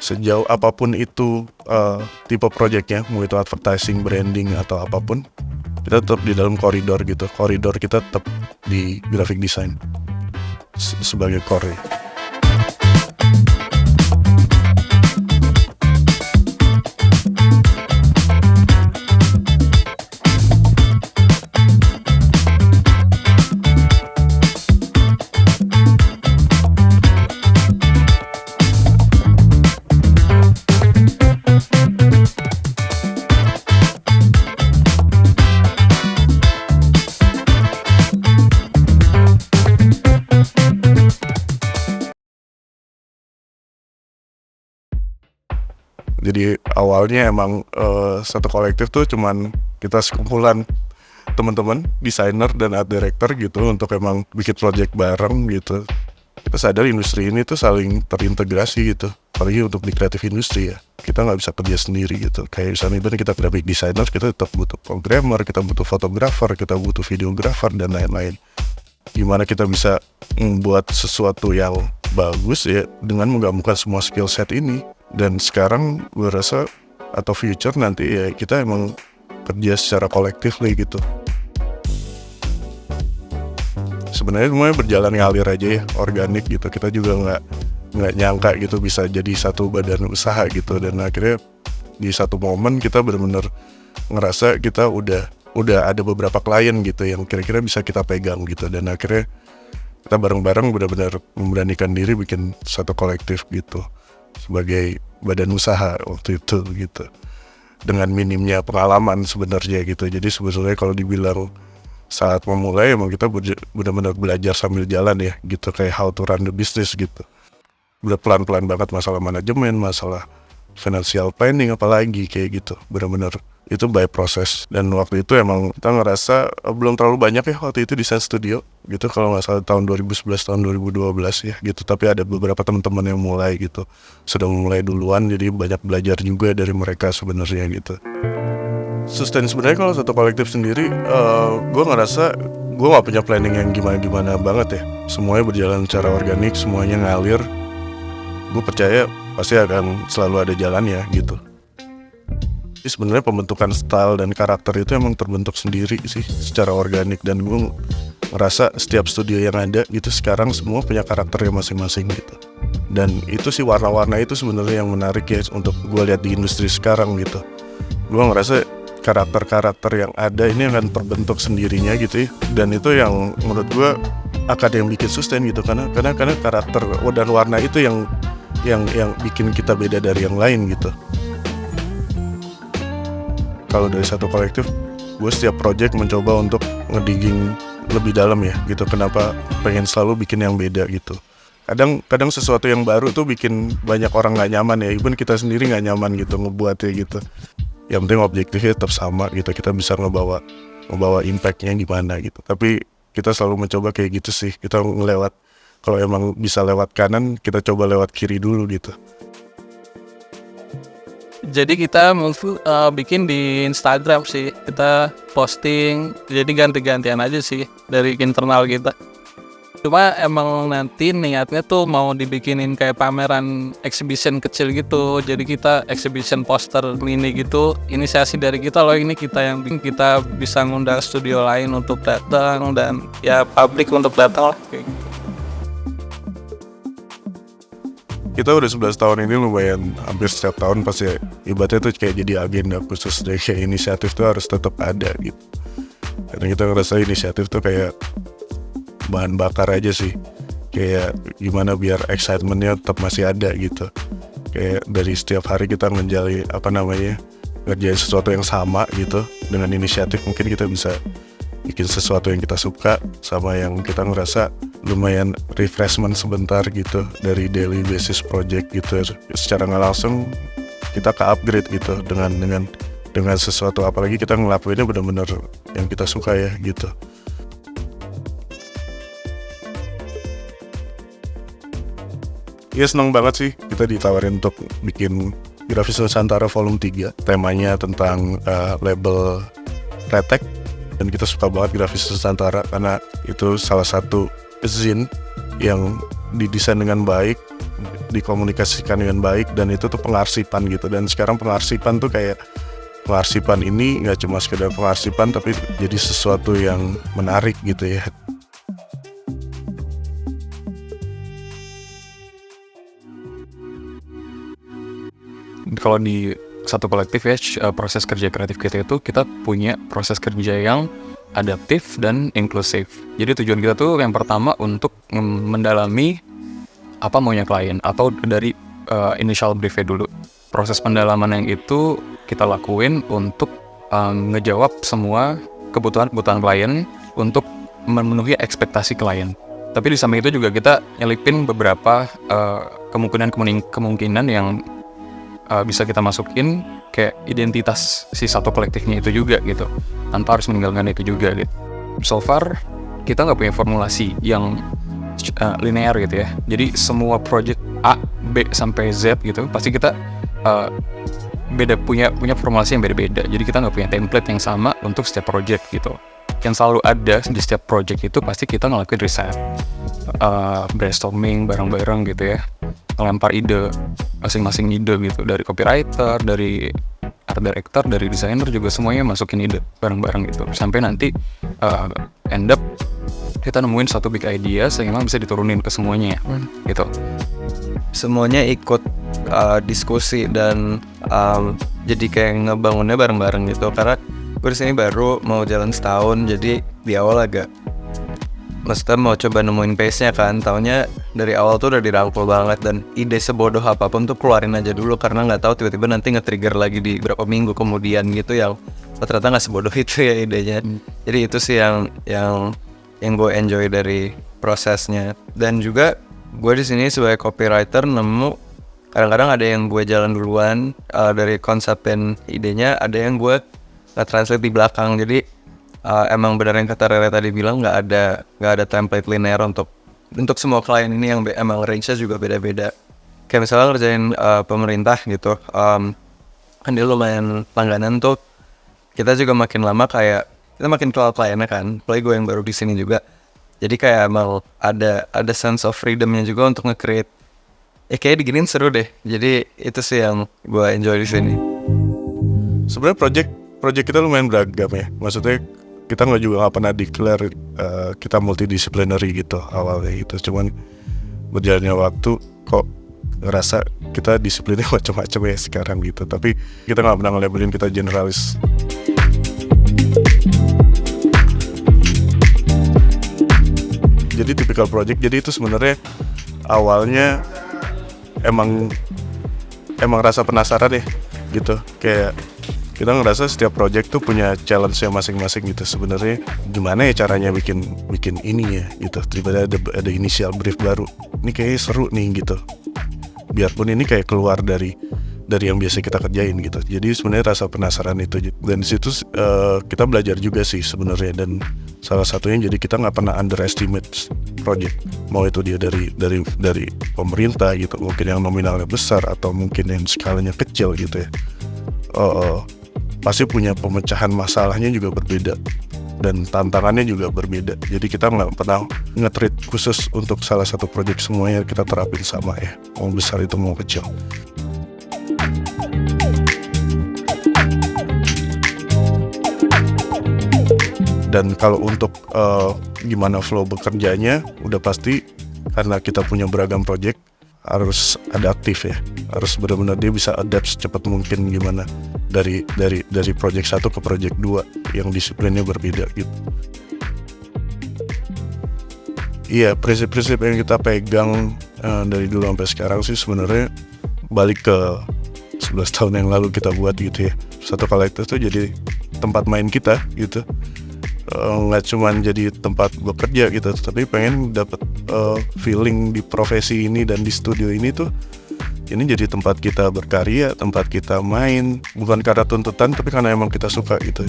Sejauh apapun itu tipe projectnya, mau itu advertising, branding atau apapun, kita tetap di dalam koridor gitu. Koridor kita tetap di graphic design sebagai core. Jadi awalnya emang satu kolektif tuh cuman kita sekumpulan teman-teman desainer dan art director gitu untuk emang bikin project bareng gitu. Kita sadar industri ini tuh saling terintegrasi gitu, apalagi untuk di kreatif industri ya. Kita nggak bisa kerja sendiri gitu. Kayak misalnya kita graphic designer, kita tetap butuh programmer, kita butuh fotografer, kita butuh videografer dan lain-lain. Gimana kita bisa membuat sesuatu yang bagus ya dengan menggabungkan semua skill set ini. Dan sekarang gue rasa atau future nanti ya kita emang kerja secara kolektif lah gitu. Sebenarnya semuanya berjalan ngalir aja ya, organik gitu. Kita juga nggak nyangka gitu bisa jadi satu badan usaha gitu. Dan akhirnya di satu momen kita benar-benar ngerasa kita udah ada beberapa klien gitu yang kira-kira bisa kita pegang gitu. Dan akhirnya kita bareng-bareng benar-benar memberanikan diri bikin satu kolektif gitu sebagai badan usaha waktu itu gitu. Dengan minimnya pengalaman sebenarnya gitu. Jadi sebetulnya kalau dibilang saat memulai emang kita benar-benar belajar sambil jalan ya gitu, kayak how to run the business gitu. Udah pelan-pelan banget masalah manajemen, masalah financial planning apalagi kayak gitu. Benar-benar itu by proses. Dan waktu itu emang kita ngerasa belum terlalu banyak ya waktu itu desain studio gitu, kalau nggak salah tahun 2011 tahun 2012 ya gitu. Tapi ada beberapa teman-teman yang mulai gitu, sudah mulai duluan, jadi banyak belajar juga dari mereka sebenarnya gitu. Sustain sebenarnya kalau satu kolektif sendiri, gue ngerasa gue nggak punya planning yang gimana-gimana banget ya. Semuanya berjalan secara organik, semuanya ngalir. Gue percaya pasti akan selalu ada jalannya gitu. Jadi sebenarnya pembentukan style dan karakter itu emang terbentuk sendiri sih secara organik. Dan gue ngerasa setiap studio yang ada gitu sekarang semua punya karakternya masing-masing gitu. Dan itu sih warna-warna itu sebenarnya yang menarik ya untuk gue lihat di industri sekarang gitu. Gue ngerasa karakter-karakter yang ada ini akan terbentuk sendirinya gitu ya. Dan itu yang menurut gue akan yang bikin sustain gitu, karena karakter dan warna itu yang bikin kita beda dari yang lain gitu. Kalau dari satu kolektif, gue setiap project mencoba untuk ngedigging lebih dalam ya gitu. Kenapa pengen selalu bikin yang beda gitu. Kadang sesuatu yang baru tuh bikin banyak orang nggak nyaman ya, even kita sendiri nggak nyaman gitu ngebuatnya gitu. Yang penting objektifnya tetap sama gitu, kita bisa ngebawa impactnya gimana gitu. Tapi kita selalu mencoba kayak gitu sih, kita ngelewat, kalau emang bisa lewat kanan, kita coba lewat kiri dulu gitu. Jadi kita bikin di Instagram sih, kita posting, jadi ganti-gantian aja sih dari internal kita. Cuma emang nanti niatnya tuh mau dibikinin kayak pameran exhibition kecil gitu. Jadi kita exhibition poster mini gitu. Inisiasi dari kita loh, ini kita yang bikin. Kita bisa ngundang studio lain untuk datang dan ya publik untuk datang lah kayak gitu. Kita udah 11 tahun ini lumayan, hampir setiap tahun pasti ibaratnya tuh kayak jadi agenda khusus deh, kayak inisiatif tuh harus tetap ada gitu. Karena kita ngerasa inisiatif tuh kayak bahan bakar aja sih, kayak gimana biar excitementnya tetap masih ada gitu. Kayak dari setiap hari kita ngerjain sesuatu yang sama gitu. Dengan inisiatif mungkin kita bisa bikin sesuatu yang kita suka, sama yang kita ngerasa lumayan refreshment sebentar gitu dari daily basis project gitu. Secara nggak langsung kita ke upgrade gitu dengan sesuatu, apalagi kita ngelakuinnya benar-benar yang kita suka ya gitu. Ya seneng banget sih kita ditawarin untuk bikin Grafis Nusantara Volume 3. Temanya tentang label Retek. Dan kita suka banget Grafis Nusantara karena itu salah satu zine yang didesain dengan baik, dikomunikasikan dengan baik, dan itu tuh pengarsipan gitu. Dan sekarang pengarsipan tuh kayak pengarsipan ini nggak cuma sekedar pengarsipan tapi jadi sesuatu yang menarik gitu ya. Kalau di satu kolektif ya, proses kerja kreatif kita itu kita punya proses kerja yang adaptif dan inklusif. Jadi tujuan kita tuh yang pertama untuk mendalami apa maunya klien atau dari initial briefnya dulu. Proses pendalaman yang itu kita lakuin untuk ngejawab semua kebutuhan klien untuk memenuhi ekspektasi klien. Tapi di samping itu juga kita nyelipin beberapa kemungkinan yang bisa kita masukin kayak identitas si satu kolektifnya itu juga gitu, tanpa harus meninggalkan itu juga gitu. So far kita nggak punya formulasi yang linear gitu ya. Jadi semua project A, B sampai Z gitu pasti kita beda punya formulasi yang beda-beda. Jadi kita nggak punya template yang sama untuk setiap project gitu. Yang selalu ada di setiap project itu pasti kita ngelakuin riset, brainstorming bareng-bareng gitu ya, ngelempar ide, masing-masing ide gitu, dari copywriter, dari art director, dari desainer juga semuanya masukin ide bareng-bareng gitu, sampai nanti end up kita nemuin satu big idea sehingga bisa diturunin ke semuanya gitu. Semuanya ikut diskusi dan jadi kayak ngebangunnya bareng-bareng gitu, karena gue disini baru mau jalan setahun, jadi di awal agak maksudnya mau coba nemuin pace-nya kan, taunya dari awal tuh udah dirangkul banget, dan ide sebodoh apapun tuh keluarin aja dulu karena nggak tahu tiba-tiba nanti nge-trigger lagi di berapa minggu kemudian gitu yang ternyata nggak sebodoh itu ya idenya. Jadi itu sih yang gue enjoy dari prosesnya. Dan juga gue di sini sebagai copywriter nemu kadang-kadang ada yang gue jalan duluan dari konsepin idenya, ada yang gue nge-translate di belakang. Jadi emang benar yang kata Rere tadi bilang, nggak ada template linear untuk semua klien ini yang emang range-nya juga beda-beda. Kayak misalnya ngerjain pemerintah gitu, kan dia lumayan langganan tuh. Kita juga makin lama kayak kita makin kenal kliennya kan, apalagi gue yang baru di sini juga. Jadi kayak emang ada sense of freedom-nya juga untuk nge-create. Kayak diginiin seru deh. Jadi itu sih yang gue enjoy di sini. Sebenarnya project kita lumayan beragam ya. Maksudnya kita nggak pernah declare kita multidisciplinary gitu awalnya gitu. Cuman berjalannya waktu kok ngerasa kita disiplinnya macam-macam ya sekarang gitu. Tapi kita nggak pernah nge-labelin kita generalis. Jadi typical project. Jadi itu sebenarnya awalnya emang rasa penasaran ya gitu. Kayak kita ngerasa setiap project tuh punya challenge-nya masing-masing gitu. Sebenarnya gimana ya caranya bikin ini ya gitu. Tiba-tiba ada initial brief baru. Ini kayaknya seru nih gitu. Biarpun ini kayak keluar dari yang biasa kita kerjain gitu. Jadi sebenarnya rasa penasaran itu. Dan di situ kita belajar juga sih sebenarnya. Dan salah satunya jadi kita nggak pernah underestimate project. Mau itu dia dari pemerintah gitu. Mungkin yang nominalnya besar atau mungkin yang skalanya kecil gitu ya. Pasti punya pemecahan masalahnya juga berbeda dan tantangannya juga berbeda. Jadi kita nggak pernah nge-treat khusus untuk salah satu project, semuanya kita terapin sama ya, mau besar itu mau kecil. Dan kalau untuk gimana flow bekerjanya, udah pasti karena kita punya beragam project harus adaptif ya, harus benar-benar dia bisa adapt secepat mungkin gimana dari project 1 ke project 2 yang disiplinnya berbeda gitu. Iya, prinsip-prinsip yang kita pegang dari dulu sampai sekarang sih sebenarnya balik ke 11 tahun yang lalu kita buat gitu ya. Satu kolektif tuh jadi tempat main kita gitu. Nggak cuma jadi tempat bekerja gitu, tapi pengen dapat feeling di profesi ini dan di studio ini tuh ini jadi tempat kita berkarya, tempat kita main, bukan karena tuntutan tapi karena emang kita suka gitu.